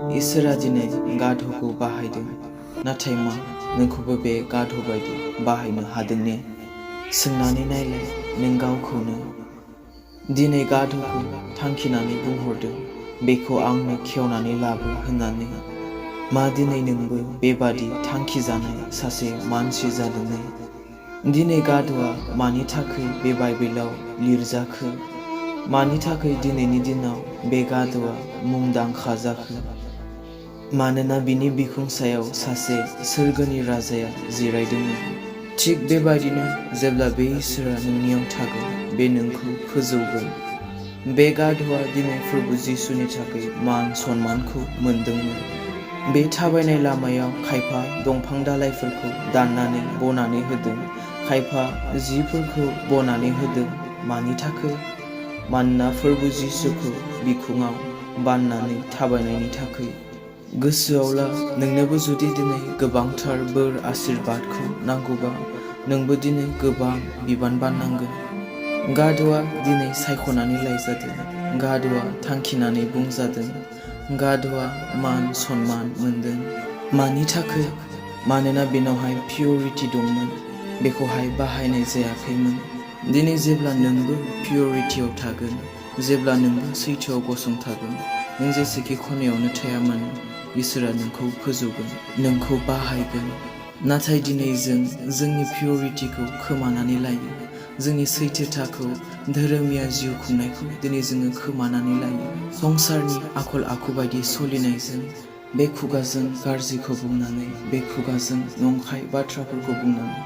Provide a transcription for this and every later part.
इसोरा दिनै गाध'खौ बाहायदों, नाथाय मा नोंखौबो बे गाध' बायदि बाहायनो हादों ने? सोंनानै नायलाय नों गावखौनो। दिनै गाध'खौ थांखिनानै बुंहरदों, बेखौ आंनो खेवनानै लाबो होननानै। मा दिनै नोंबो बेबादि थांखिजानाय सासे मानसि जादों ने? दिनै गाध'आ मानि थाखाय बे बाइबेलाव लिरजाखो? मानि थाखाय दिनैनि दिनाव बे गाध'आ मुंदांखा जाखो? मानोना बिनि बिखुं सायाव सासे सोरगोनि राजाया जिरायदोंमोन। थिग बेबायदिनो जेब्ला बे इसोरा नोंनियाव थागोन, बे नोंखौ फोजौगोन। बे गाध'आ दिनै प्रभु जिसुनि थाखाय मान सन्मानखौ मोनदोंमोन। बे थाबायनाय लामायाव खायफा दंफां दालाइफोरखौ दाननानै बनानै होदों, खायफा जिफोरखौ बनानै होदों। मानि थाखाय? मानोना प्रभु जिसुखौ बिखुङाव बाननानै थाबायनायनि थाखाय। गोसोआव ला, नोंनोबो जुदि दिनै गोबांथार बोर आशीर्बादखौ नांगौबा, नोंबो दिनै गोबां बिबान बाननांगोन। गाध'आ दिनै सायख'नानै लायजादों, गाध'आ थांखिनानै बुंजादों, गाध'आ मान सन्मान मोनदों। मानि थाखाय? मानोना बेनावहाय पिउरिटि दंमोन, बेखौहाय बाहायनाय जायाखैमोन। दिनै जेब्ला नोंबो पिउरिटियाव थागोन, जेब्ला नोंबो सैथोआव गसंथागोन, नों जेसेखि खनायावनो थाया मानो, इसोरा नोंखौ फोजौगोन, नोंखौ बाहायगोन। नाथाय दिनै जों जोंनि पिउरिटिखौ खोमानानै लायो, जोंनि सैथोथाखौ, धोरोमिया जिउ खुंनायखौ दिनै जोङो खोमानानै लायो। संसारनि आखल आखु बायदि सलिनायजों, बे खुगाजों गाज्रिखौ बुंनानै, बे खुगाजों नंखाय बाथ्राफोरखौ बुंनानै,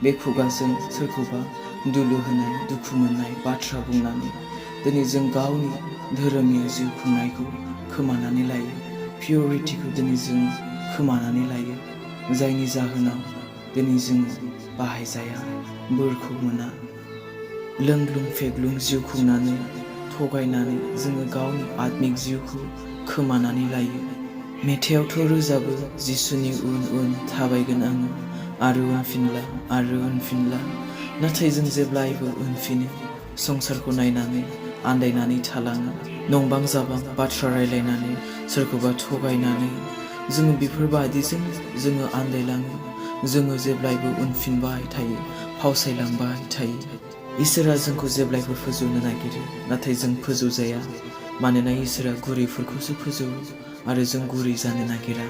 बे खुगाजों सोरखौबा दुलु होनाय, दुखु मोननाय बाथ्रा बुंनानै दिनै जों गावनि धोरोमिया जिउ खुंनायखौ खोमानानै लायो। पिउरिटिखौ दिनै जों खोमानानै लायो, जायनि जाहोनाव दिनै जोङो बाहायजाया, बोरखौ मोना। लोंग्लुं फेग्लुं जिउ खुंनानै, थगायनानै जोङो गावनि आत्मिक जिउखौ खोमानानै लायो। मेथाइयावथ' रोजाबो, जिसुनि उन उन थाबायगोन आङो, आरो उनफिनला आरो उनफिनला। नाथाय जों जेब्लायबो उनफिनो, संसारखौ नायनानै आन्दायनानै थालाङो, नंबां जाबां बाथ्रा रायलायनानै, सोरखौबा थगायनानै, जोङो बेफोरबादिजों जोङो आन्दायलाङो। जोङो जेब्लायबो उनफिनबाय थायो, फावसायलांबाय थायो। इसोरा जोंखौ जेब्लायबो फोजौनो नागिरो, नाथाय जों फोजौजाया। मानोना इसोरा गुरैफोरखौसो फोजौो, आरो जों गुरै जानो नागिरा।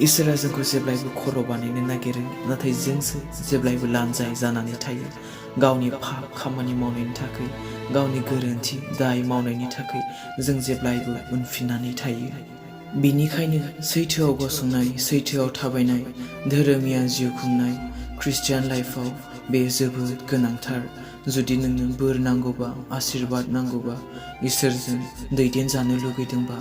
इसोरा जोंखौ जेब्लायबो खर' बानायनो नागिरो, नाथाय जोंसो जेब्लायबो लानजाय जानानै थायो। गावनि पाप खामानि मावनायनि थाखाय, गावनि गोरोन्थि दाय मावनायनि थाखाय जों जेब्लायबो उनफिननानै थायो। बिनिखायनो सैथोआव गसंनाय, सैथोआव थाबायनाय, धोरोमिया जिउ खुंनाय, ख्रिस्टियान लाइफआव बे जोबोद गोनांथार। जुदि नोंनो बोर नांगौबा, आशीर्बाद नांगौबा, इसोरजों दैदेनजानो लुगैदोंबा,